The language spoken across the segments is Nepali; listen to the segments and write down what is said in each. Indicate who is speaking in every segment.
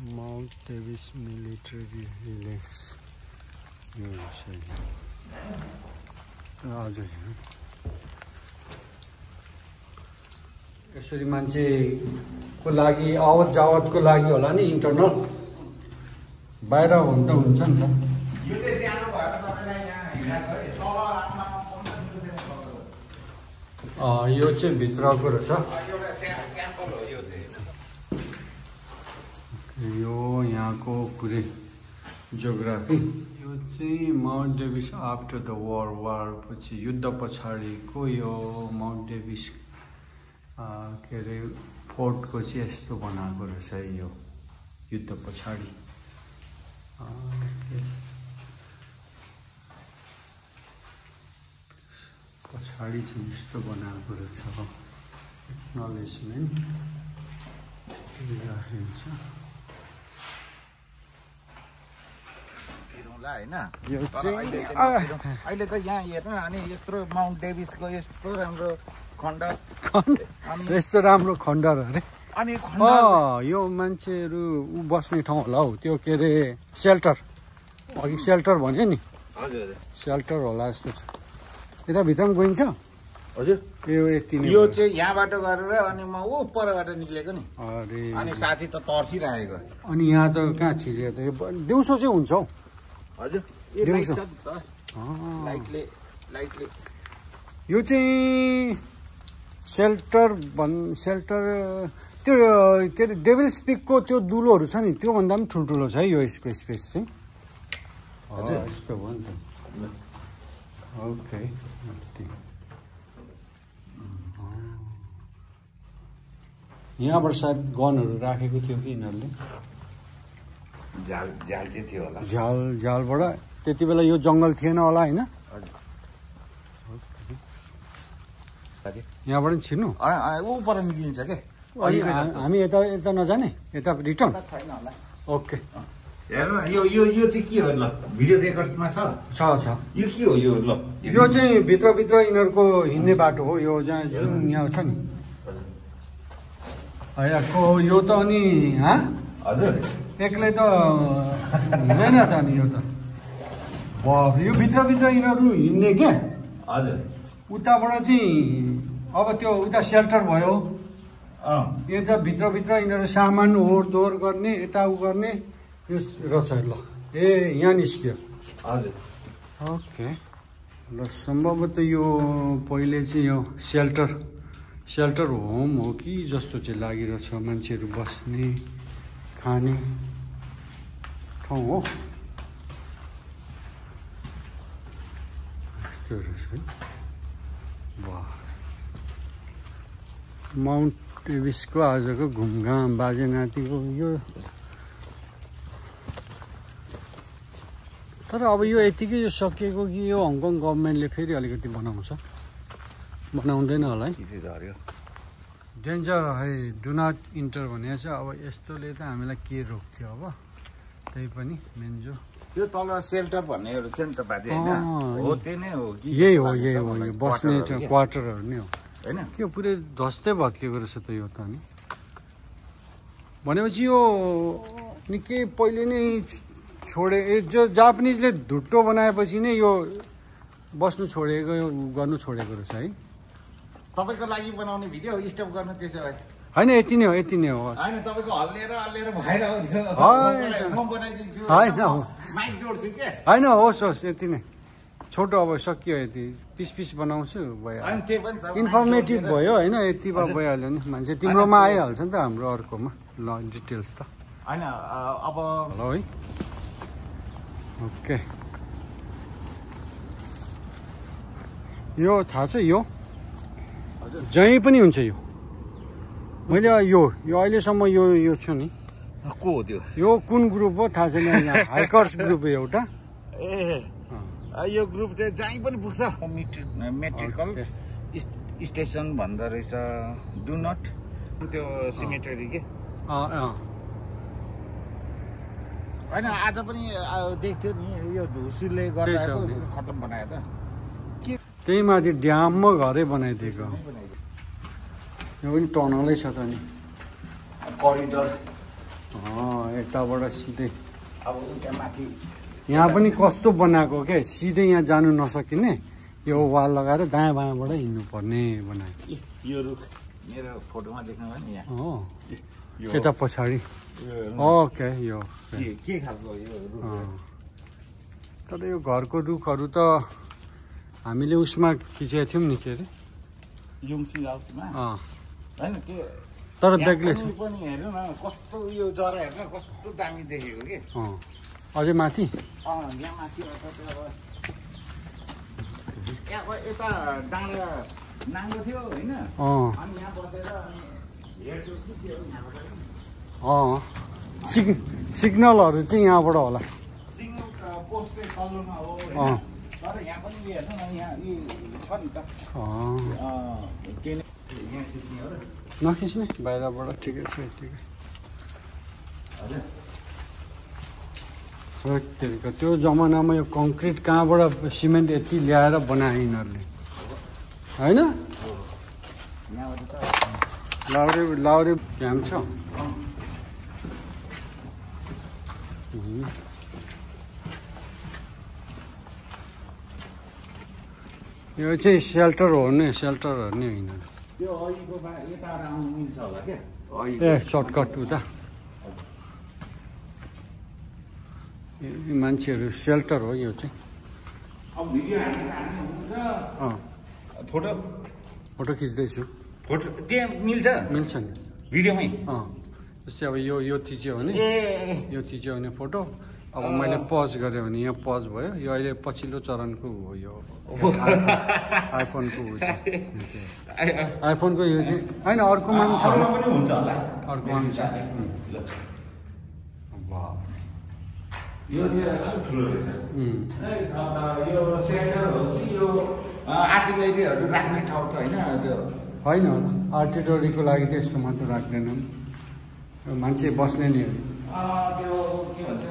Speaker 1: Mount Davis Military Relax. हजुर यसरी मान्छेको लागि आवत जावतको लागि होला नि इन्टरनल बाहिर हुन त हुन्छ नि त
Speaker 2: यो चाहिँ सानो भएर तपाईलाई यहाँ हिँड्दा छ तल आफ्नो 15 मिनेट
Speaker 1: यो चाहिँ भित्रको रहेछ
Speaker 2: एउटा स्याम्पल हो यो चाहिँ
Speaker 1: यो यहाँको पुरै जियोग्राफी यो चाहिँ Mount Davis after the war पछि युद्ध पछाडिको यो माउन्ट डेभिस के अरे फोर्टको चाहिँ यस्तो बनाएको रहेछ यो युद्ध पछाडि पछाडि चाहिँ यस्तो बनाएको रहेछ एक्नोलेजमेन्ट राखिन्छ
Speaker 2: हैन
Speaker 1: यो चाहिँ
Speaker 2: अहिले त यहाँ हेर्नु अनि यत्रो माउन्ट डेभिसको यस्तो राम्रो खण्ड
Speaker 1: यस्तो राम्रो खण्डर अरे
Speaker 2: अनि
Speaker 1: यो मान्छेहरू बस्ने ठाउँ होला हौ त्यो के अरे सेल्टर अघि सेल्टर भन्यो नि
Speaker 2: हजुर
Speaker 1: सेल्टर होला जस्तो छ यता भित्र पनि गइन्छ
Speaker 2: हजुर
Speaker 1: यो यति नै
Speaker 2: यो चाहिँ यहाँबाट गरेर अनि म ऊ परबाट निक्लेको नि
Speaker 1: अरे
Speaker 2: अनि साथी त तर्सिरहेको
Speaker 1: अनि यहाँ त कहाँ छिरेको त यो दिउँसो चाहिँ हुन्छ हौ
Speaker 2: हजुर लाइटले
Speaker 1: यो चाहिँ सेल्टर त्यो के अरे डेभिल्स पिकको त्यो दुलोहरू छ नि त्योभन्दा पनि ठुल्ठुलो छ है यो यसको स्पेस चाहिँ हजुर यस्तो हो नि त ओके यहाँबाट सायद गनहरू राखेको थियो कि यिनीहरूले
Speaker 2: झ्याल चाहिँ थियो होला
Speaker 1: झ्यालबाट त्यति बेला यो जङ्गल थिएन होला होइन यहाँबाट पनि छिर्नु
Speaker 2: ऊ पर निक्लिन्छ के
Speaker 1: अनि हामी यता नजाने यता रिटर्न
Speaker 2: छैन होला
Speaker 1: ओके
Speaker 2: हेर्नु यो चाहिँ के हो ल भिडियो रेकर्डमा छ यो के हो यो ल
Speaker 1: यो चाहिँ भित्रभित्र यिनीहरूको हिँड्ने बाटो हो यो जहाँ जुन यहाँ छ नि यहाँको यो त अनि
Speaker 2: हजुर
Speaker 1: एक्लै त हुँदैन त अनि यो त यो भित्रभित्र यिनीहरू हिँड्ने क्या
Speaker 2: हजुर
Speaker 1: उताबाट चाहिँ अब त्यो उता सेल्टर भयो यता भित्रभित्र यिनीहरू सामान ओहोरदोहोर गर्ने यता उ गर्ने यो रहेछ ल यहाँ निस्क्यो
Speaker 2: हजुर
Speaker 1: ओके ल सम्भवतः यो पहिले चाहिँ यो सेल्टर होम हो कि जस्तो चाहिँ लागिरहेछ मान्छेहरू बस्ने खाने ठाउँ हो यस्तो रहेछ है वाह माउन्ट डेभिसको आजको घुमघाम बाजे नातिको यो तर अब यो यतिकै यो सकिएको कि यो हङकङ गभर्मेन्टले फेरि अलिकति बनाउँदैन होला है डेन्जर है डु नट इन्टर भनेको छ अब यस्तोले त हामीलाई के रोक्थ्यो अब त्यही पनि मेन जो
Speaker 2: यो तल सेल्टर भन्नेहरू थियो नि त बाजे हो त्यही नै हो कि
Speaker 1: यही हो यो बस्ने क्वार्टरहरू नै हो
Speaker 2: हैन
Speaker 1: के पुरै धस्दै भत्किएको रहेछ त यो त अनि भनेपछि यो निकै पहिले नै छोडे जो जापानिजले धुट्टो बनाएपछि नै यो बस्नु छोडेको गर्नु छोडेको रहेछ है
Speaker 2: तपाईको लागि बनाउने भिडियो स्टप गर्नु त्यसो भए
Speaker 1: होइन यति नै हो
Speaker 2: हैन तपाईको हल्लिएर भएर आउँथ्यो म बनाइदिन्छु
Speaker 1: होइन
Speaker 2: माइक जोड्छु के
Speaker 1: होइन होस् यति नै छोटो अब सकियो यति पिस बनाउँछु भयो
Speaker 2: अनि त्यही पनि
Speaker 1: इन्फर्मेटिभ भयो होइन यति भइहाल्यो नि मान्छे तिम्रोमा आइहाल्छ नि त हाम्रो अर्कोमा ल डिटेल्स त
Speaker 2: हैन अब
Speaker 1: हेलो है ओके यो थाहा छ यो जहीँ पनि हुन्छ यो मैले यो अहिलेसम्म यो छु नि
Speaker 2: को हो त्यो
Speaker 1: यो कुन ग्रुप हो थाहा छैन यहाँ हाइकर्स ग्रुप हो एउटा
Speaker 2: यो ग्रुप चाहिँ जहीँ पनि पुग्छ मेट्रिकल स्टेसन भन्दो रहेछ डु नट त्यो सिमेट्री के होइन आज पनि देख्थ्यो नि यो धुसुले गर्दा खतम बनायो त
Speaker 1: त्यही माथि ड्याममा घरै बनाइदिएको यो पनि टनलै छ त नि
Speaker 2: करिडोर
Speaker 1: यताबाट सिधै
Speaker 2: अब त्यहाँ माथि
Speaker 1: यहाँ पनि कस्तो बनाएको के सिधै यहाँ जानु नसकिने यो वाल लगाएर दायाँ बायाँबाट हिँड्नु पर्ने बनाएको
Speaker 2: यो रुख मेरो फोटोमा देख्नुभयो नि यहाँ
Speaker 1: हो यता पछाडि ओके यो
Speaker 2: के खालको यो रुख
Speaker 1: तर यो घरको रुखहरू त हामीले उसमा खिचेको थियौँ नि के अरे
Speaker 2: युङसी आउटमा होइन त्यो
Speaker 1: तर बेग्लै छ
Speaker 2: पनि हेर्नु न कस्तो यो जरा हेर्नु कस्तो दामी देखेको के
Speaker 1: अझै माथि
Speaker 2: यहाँ माथि यहाँ यता डाँडा नाङ्गो थियो होइन अनि यहाँ बसेर अनि हेर्छु के हो यहाँबाट
Speaker 1: सिग्नलहरू चाहिँ यहाँबाट होला
Speaker 2: सिग्नल पोस्टकै तल्लोमा हो होइन तर यहाँ पनि हेर्नु न यहाँ यी छ नि त के यहाँ खिच्ने हो र
Speaker 1: नखिच्ने बाहिरबाट ठिकै छ ठिकै त्यो जमानामा यो कङ्क्रिट कहाँबाट सिमेन्ट यति ल्याएर बनाए यिनीहरूले होइन लाउरे क्याम्प छ यो चाहिँ सेल्टर हो नि सेल्टरहरू नै होइन
Speaker 2: त्यो अहिलेको यताबाट आउनु मिल्छ होला क्या
Speaker 1: ए सर्टकट उता मान्छेहरू सेल्टर हो यो चाहिँ
Speaker 2: अब भिडियो फोटो
Speaker 1: फोटो खिच्दैछु
Speaker 2: फोटो त्यहाँ
Speaker 1: मिल्छ नि
Speaker 2: भिडियोमै
Speaker 1: जस्तै अब यो थिच्यो भने यो थिच्यो भने फोटो अब मैले पज गरेँ भने यहाँ पज भयो यो अहिले पछिल्लो चरणको हो यो आइफोनको आइफोनको यो चाहिँ होइन अर्कोमा पनि छ अर्कोमा पनि छ
Speaker 2: यो चाहिँ ठुलो रहेछ यो सेन्टर हो कि यो आर्टिलरीहरू राख्ने ठाउँ त होइन
Speaker 1: होइन होला आर्टिलरीको लागि त यस्तो मात्र राख्दैनौँ मान्छे बस्ने नि
Speaker 2: त्यो के भन्छ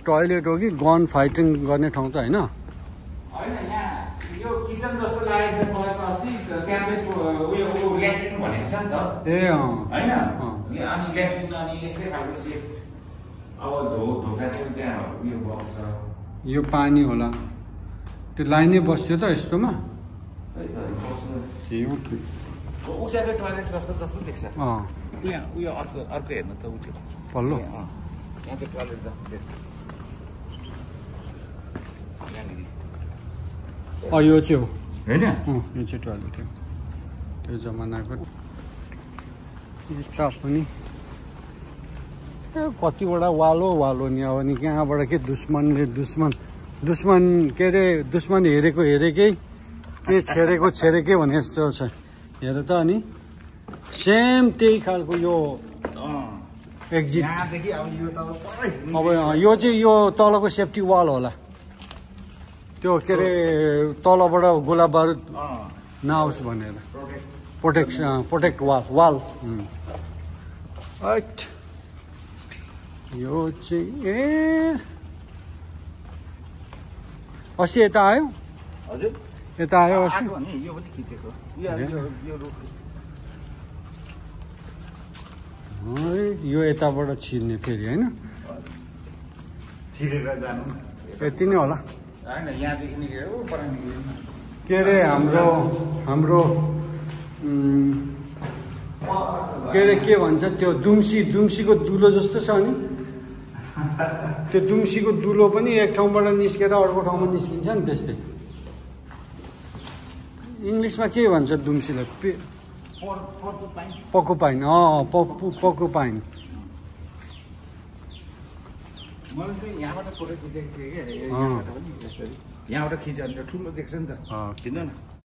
Speaker 1: टोयलेट हो कि गन फाइटिङ गर्ने ठाउँ त होइन
Speaker 2: यहाँ यो किचन जस्तो लागेको छ मलाई त अस्ति त्यहाँ चाहिँ उयो ल्याट्रिन भनेको छ नि त
Speaker 1: ए
Speaker 2: होइन अनि ल्याट्रिन अनि यस्तै खालको सेप अब ढोका चाहिँ त्यहाँ उयो बस्छ
Speaker 1: यो पानी होला त्यो लाइनै बस्थ्यो त यस्तोमा
Speaker 2: उता चाहिँ टोयलेट जस्तो जस्तो देख्छ उयो अर्को हेर्नु त उठ्यो
Speaker 1: पल्लो
Speaker 2: त्यहाँ चाहिँ टोयलेट जस्तो देख्छ
Speaker 1: यो चाहिँ हो
Speaker 2: होइन
Speaker 1: यो चाहिँ टोयलेट हो त्यो जमानाको यता पनि कतिवटा वालो नि अब नि कहाँबाट के दुश्मन के अरे दुश्मन हेरेकै के छेरेकै भने जस्तो छ हेर त अनि सेम त्यही खालको यो एक्जिट अब यो चाहिँ यो तलको सेफ्टी वाल होला त्यो के अरे तलबाट गोला बारुद नआओस् भनेर प्रोटेक्ट वाल राइट यो चाहिँ अस्ति यता आयो
Speaker 2: हजुर
Speaker 1: यता आयो अस्ति
Speaker 2: यो पनि खिचेको
Speaker 1: यो यताबाट छिर्ने फेरि होइन
Speaker 2: छिरेर जानु
Speaker 1: यति नै होला
Speaker 2: होइन यहाँदेखि
Speaker 1: के अरे हाम्रो के अरे के भन्छ त्यो दुम्सीको दुलो जस्तो छ नि त्यो दुम्सीको दुलो पनि एक ठाउँबाट निस्केर अर्को ठाउँमा निस्किन्छ नि त्यस्तै इङ्ग्लिसमा के भन्छ दुम्सीलाई पकुपाइन पकुपाइन
Speaker 2: मलाई चाहिँ यहाँबाट फोटो खिचेको थिएँ कि यहाँबाट खिच्यो भने ठुलो देख्छ नि त खिच्नु न